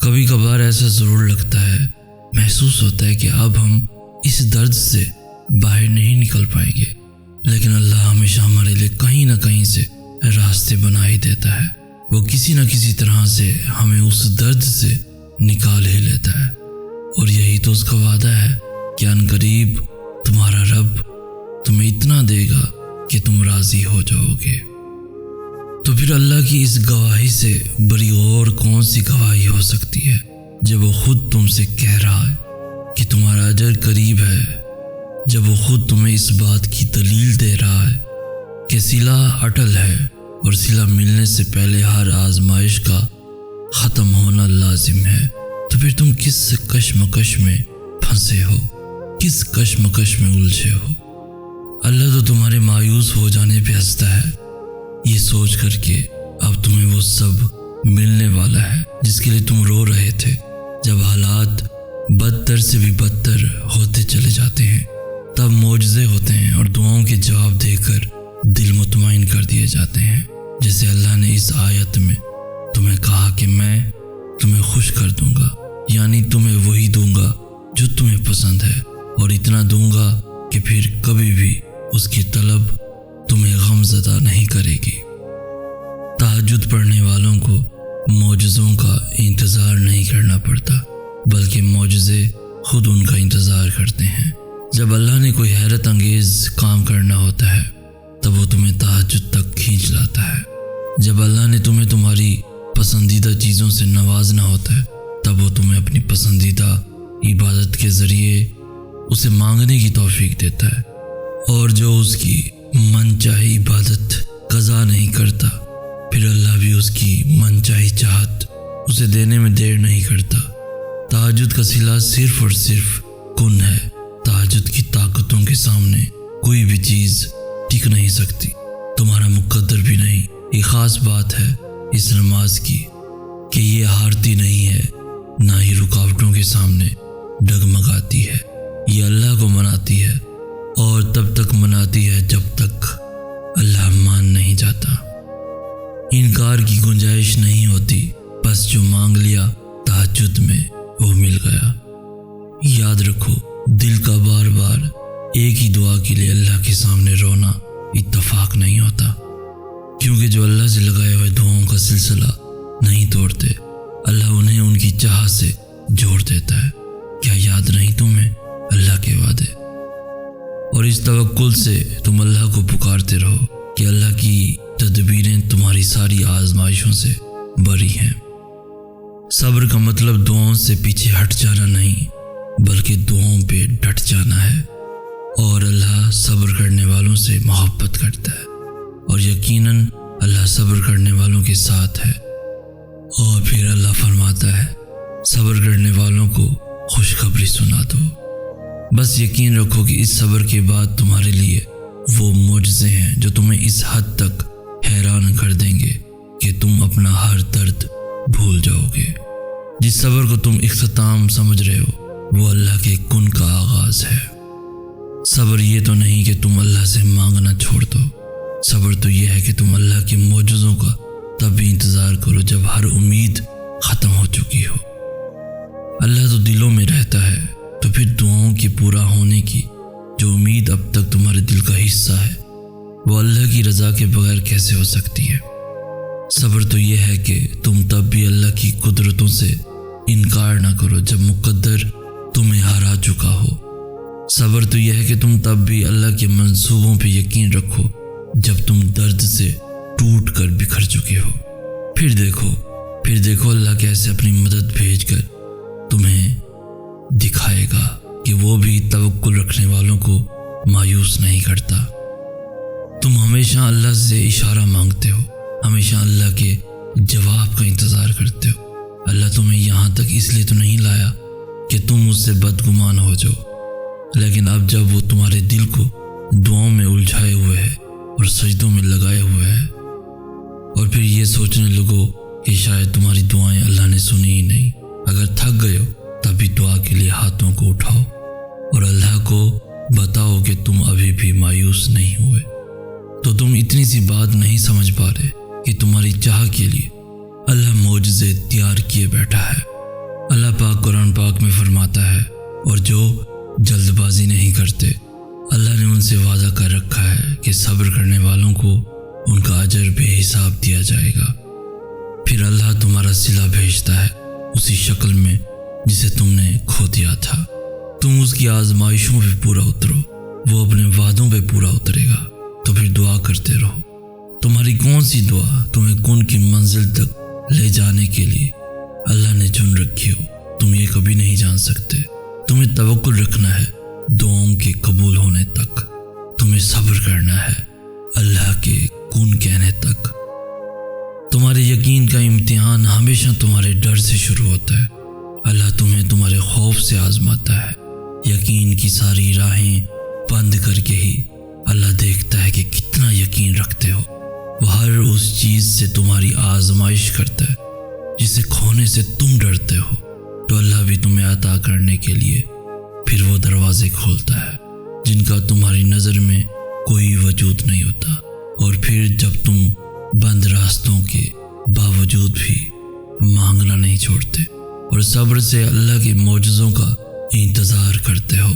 کبھی کبھار ایسا ضرور لگتا ہے، محسوس ہوتا ہے کہ اب ہم اس درد سے باہر نہیں نکل پائیں گے، لیکن اللہ ہمیشہ ہمارے لیے کہیں نہ کہیں سے راستے بنا ہی دیتا ہے۔ وہ کسی نہ کسی طرح سے ہمیں اس درد سے نکال ہی لیتا ہے، اور یہی تو اس کا وعدہ ہے کہ عنقریب تمہارا رب تمہیں اتنا دے گا کہ تم راضی ہو جاؤ گے۔ تو پھر اللہ کی اس گواہی سے بڑی اور کون سی گواہی ہو سکتی ہے جب وہ خود تم سے کہہ رہا ہے کہ تمہارا اجر قریب ہے، جب وہ خود تمہیں اس بات کی دلیل دے رہا ہے کہ صلہ اٹل ہے اور صلہ ملنے سے پہلے ہر آزمائش کا ختم ہونا لازم ہے۔ تو پھر تم کس کشمکش میں پھنسے ہو، کس کشمکش میں الجھے ہو؟ اللہ تو تمہارے مایوس ہو جانے پہ ہنستا ہے، یہ سوچ کر کہ اب تمہیں وہ سب ملنے والا ہے جس کے لیے تم رو رہے تھے۔ جب حالات بدتر سے بھی بدتر ہوتے چلے جاتے ہیں تب معجزے ہوتے ہیں اور دعاؤں کے جواب دے کر دل مطمئن کر دیے جاتے ہیں، جیسے اللہ نے اس آیت میں تمہیں کہا کہ میں تمہیں خوش کر دوں گا، یعنی تمہیں وہی دوں گا جو تمہیں پسند ہے، اور اتنا دوں گا کہ پھر کبھی بھی اس کی طلب تمہیں غم زدہ نہیں کرے گی۔ تہجد پڑھنے والوں کو معجزوں کا انتظار نہیں کرنا پڑتا، بلکہ معجزے خود ان کا انتظار کرتے ہیں۔ جب اللہ نے کوئی حیرت انگیز کام کرنا ہوتا ہے تب وہ تمہیں تہجد تک کھینچ لاتا ہے۔ جب اللہ نے تمہیں تمہاری پسندیدہ چیزوں سے نوازنا ہوتا ہے تب وہ تمہیں اپنی پسندیدہ عبادت کے ذریعے اسے مانگنے کی توفیق دیتا ہے، اور جو اس کی من چاہی عبادت قضا نہیں کرتا پھر اللہ بھی اس کی من چاہی چاہت اسے دینے میں دیر نہیں کرتا۔ تہجد کا صلہ صرف اور صرف کن ہے۔ تہجد کی طاقتوں کے سامنے کوئی بھی چیز ٹک نہیں سکتی، تمہارا مقدر بھی نہیں۔ ایک خاص بات ہے اس نماز کی کہ یہ ہارتی نہیں ہے، نہ ہی رکاوٹوں کے سامنے ڈگمگاتی ہے۔ یہ اللہ کو مناتی ہے، اور تب تک مناتی ہے جب تک اللہ مان نہیں جاتا۔ انکار کی گنجائش نہیں ہوتی، بس جو مانگ لیا تہجد میں وہ مل گیا۔ یاد رکھو، دل کا بار بار ایک ہی دعا کے لیے اللہ کے سامنے رونا اتفاق نہیں ہوتا، کیونکہ جو اللہ سے لگائے ہوئے دعاؤں کا سلسلہ نہیں توڑتے اللہ انہیں ان کی چاہ سے جوڑ دیتا ہے۔ کیا یاد نہیں تمہیں اللہ کے وعدے؟ اور اس توکل سے تم اللہ کو پکارتے رہو کہ اللہ کی تدبیریں تمہاری ساری آزمائشوں سے بری ہیں۔ صبر کا مطلب دعاؤں سے پیچھے ہٹ جانا نہیں، بلکہ دعاؤں پہ ڈٹ جانا ہے، اور اللہ صبر کرنے والوں سے محبت کرتا ہے، اور یقیناً اللہ صبر کرنے والوں کے ساتھ ہے۔ اور پھر اللہ فرماتا ہے، صبر کرنے والوں کو خوشخبری سنا دو۔ بس یقین رکھو کہ اس صبر کے بعد تمہارے لیے وہ معجزے ہیں جو تمہیں اس حد تک حیران کر دیں گے کہ تم اپنا ہر درد بھول جاؤ گے۔ جس صبر کو تم اختتام سمجھ رہے ہو وہ اللہ کے کن کا آغاز ہے۔ صبر یہ تو نہیں کہ تم اللہ سے مانگنا چھوڑ دو، صبر تو یہ ہے کہ تم اللہ کے معجزوں کا تب بھی انتظار کرو جب ہر امید ختم ہو چکی ہو۔ اللہ تو دلوں میں رہتا ہے، تو پھر دعاؤں کے پورا ہونے کی جو امید اب تک تمہارے دل کا حصہ ہے وہ اللہ کی رضا کے بغیر کیسے ہو سکتی ہے؟ صبر تو یہ ہے کہ تم تب بھی اللہ کی قدرتوں سے انکار نہ کرو جب مقدر تمہیں ہرا چکا ہو۔ صبر تو یہ ہے کہ تم تب بھی اللہ کے منصوبوں پہ یقین رکھو جب تم درد سے ٹوٹ کر بکھر چکے ہو۔ پھر دیکھو اللہ کیسے اپنی مدد بھیج کر تمہیں دکھائے گا کہ وہ بھی توکل رکھنے والوں کو مایوس نہیں کرتا۔ تم ہمیشہ اللہ سے اشارہ مانگتے ہو، ہمیشہ اللہ کے جواب کا انتظار کرتے ہو۔ اللہ تمہیں یہاں تک اس لیے تو نہیں لایا کہ تم اس سے بدگمان ہو جاؤ، لیکن اب جب وہ تمہارے دل کو دعاؤں میں الجھائے ہوئے ہے اور سجدوں میں لگائے ہوئے ہے، اور پھر یہ سوچنے لگو کہ شاید تمہاری دعائیں اللہ نے سنی ہی نہیں، اگر تھک گئے ہو تبھی دعا کے لیے ہاتھوں کو اٹھاؤ اور اللہ کو بتاؤ کہ تم ابھی بھی مایوس نہیں ہوئے۔ تو تم اتنی سی بات نہیں سمجھ پا رہے کہ تمہاری چاہ کے لیے اللہ معجزے تیار کیے بیٹھا ہے، اللہ پاک قرآن پاک میں فرماتا ہے، اور جو جلد بازی نہیں کرتے، اللہ نے ان سے وعدہ کر رکھا ہے کہ صبر کرنے والوں کو ان کا اجر بے حساب دیا جائے گا۔ پھر اللہ تمہارا صلہ بھیجتا ہے اسی شکل میں جسے تم نے کھو دیا تھا۔ تم اس کی آزمائشوں پہ پورا اترو، وہ اپنے وعدوں پہ پورا اترے گا، تو پھر دعا کرتے رہو۔ تمہاری کون سی دعا تمہیں کن کی منزل تک لے جانے کے لیے اللہ نے چن رکھی ہو، تم یہ کبھی نہیں جان سکتے۔ تمہیں توکل رکھنا ہے دعاؤں کے قبول ہونے تک، تمہیں صبر کرنا ہے اللہ کے کن کہنے تک۔ تمہارے یقین کا امتحان ہمیشہ تمہارے ڈر سے شروع ہوتا ہے۔ اللہ تمہیں تمہارے خوف سے آزماتا ہے۔ یقین کی ساری راہیں بند کر کے ہی اللہ دیکھتا ہے کہ کتنا یقین رکھتے ہو۔ وہ ہر اس چیز سے تمہاری آزمائش کرتا ہے جسے کھونے سے تم ڈرتے ہو، تو اللہ بھی تمہیں عطا کرنے کے لیے پھر وہ دروازے کھولتا ہے جن کا تمہاری نظر میں کوئی وجود نہیں ہوتا۔ اور پھر جب تم بند راستوں کے باوجود بھی مانگنا نہیں چھوڑتے اور صبر سے اللہ کے معجزوں کا انتظار کرتے ہو،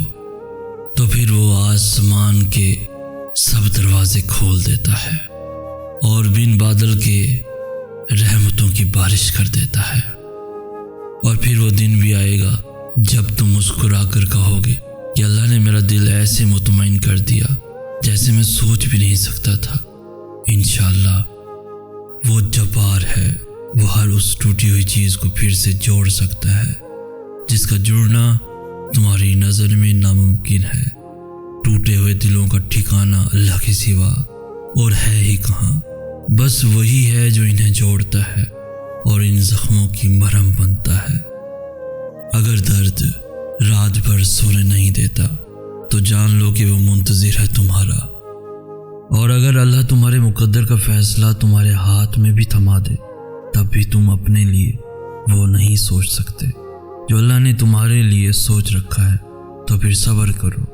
تو پھر وہ آسمان کے سب دروازے کھول دیتا ہے اور بن بادل کے رحمتوں کی بارش کر دیتا ہے۔ اور پھر وہ دن بھی آئے گا جب تم مسکرا کر کہو گے کہ اللہ نے میرا دل ایسے مطمئن کر دیا جیسے میں سوچ بھی نہیں سکتا تھا۔ انشاءاللہ وہ جبار ہے، وہ ہر اس ٹوٹی ہوئی چیز کو پھر سے جوڑ سکتا ہے جس کا جڑنا تمہاری نظر میں ناممکن ہے۔ ٹوٹے ہوئے دلوں کا ٹھکانہ اللہ کے سوا اور ہے ہی کہاں، بس وہی ہے جو انہیں جوڑتا ہے اور ان زخموں کی مرہم بنتا ہے۔ اگر درد رات بھر سونے نہیں دیتا تو جان لو کہ وہ منتظر ہے تمہارا، اور اگر اللہ تمہارے مقدر کا فیصلہ تمہارے ہاتھ میں بھی تھما دے تب بھی تم اپنے لیے وہ نہیں سوچ سکتے جو اللہ نے تمہارے لیے سوچ رکھا ہے۔ تو پھر صبر کرو،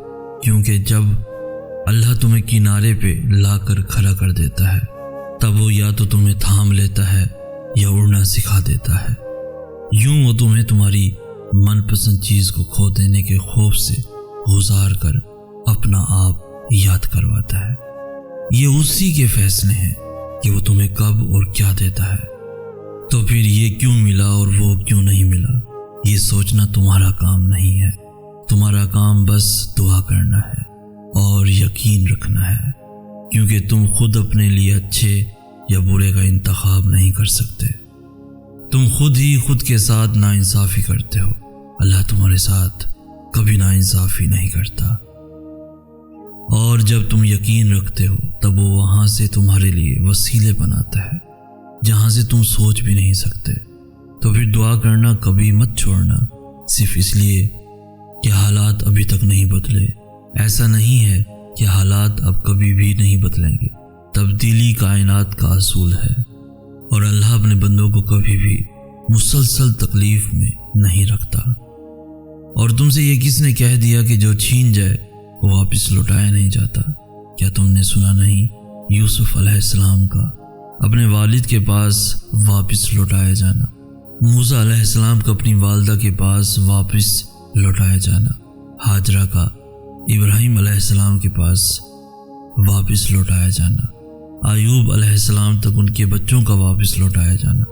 کیونکہ جب اللہ تمہیں کنارے پہ لا کر کھڑا کر دیتا ہے تب وہ یا تو تمہیں تھام لیتا ہے یا اڑنا سکھا دیتا ہے۔ یوں وہ تمہیں تمہاری من پسند چیز کو کھو دینے کے خوف سے گزار کر اپنا آپ یاد کرواتا ہے۔ یہ اسی کے فیصلے ہیں کہ وہ تمہیں کب اور کیا دیتا ہے۔ تو پھر یہ کیوں ملا اور وہ کیوں نہیں ملا، یہ سوچنا تمہارا کام نہیں ہے۔ تمہارا کام بس دعا کرنا ہے اور یقین رکھنا ہے، کیونکہ تم خود اپنے لیے اچھے یا برے کا انتخاب نہیں کر سکتے۔ تم خود ہی خود کے ساتھ ناانصافی کرتے ہو، اللہ تمہارے ساتھ کبھی ناانصافی نہیں کرتا۔ اور جب تم یقین رکھتے ہو تب وہ وہاں سے تمہارے لیے وسیلے بناتا ہے جہاں سے تم سوچ بھی نہیں سکتے۔ تو پھر دعا کرنا کبھی مت چھوڑنا، صرف اس لیے کہ حالات ابھی تک نہیں بدلے۔ ایسا نہیں ہے کہ حالات اب کبھی بھی نہیں بدلیں گے، تبدیلی کائنات کا اصول ہے، اور اللہ اپنے بندوں کو کبھی بھی مسلسل تکلیف میں نہیں رکھتا۔ اور تم سے یہ کس نے کہہ دیا کہ جو چھین جائے وہ واپس لوٹایا نہیں جاتا؟ کیا تم نے سنا نہیں یوسف علیہ السلام کا اپنے والد کے پاس واپس لوٹایا جانا، موسیٰ علیہ السلام کا اپنی والدہ کے پاس واپس لوٹایا جانا، ہاجرہ کا ابراہیم علیہ السلام کے پاس واپس لوٹایا جانا، ایوب علیہ السلام تک ان کے بچوں کا واپس لوٹایا جانا۔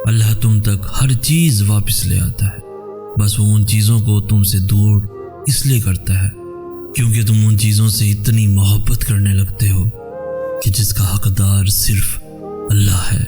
اللہ تم تک ہر چیز واپس لے آتا ہے، بس وہ ان چیزوں کو تم سے دور اس لیے کرتا ہے کیونکہ تم ان چیزوں سے اتنی محبت کرنے لگتے ہو کہ جس کا حقدار صرف اللہ ہے۔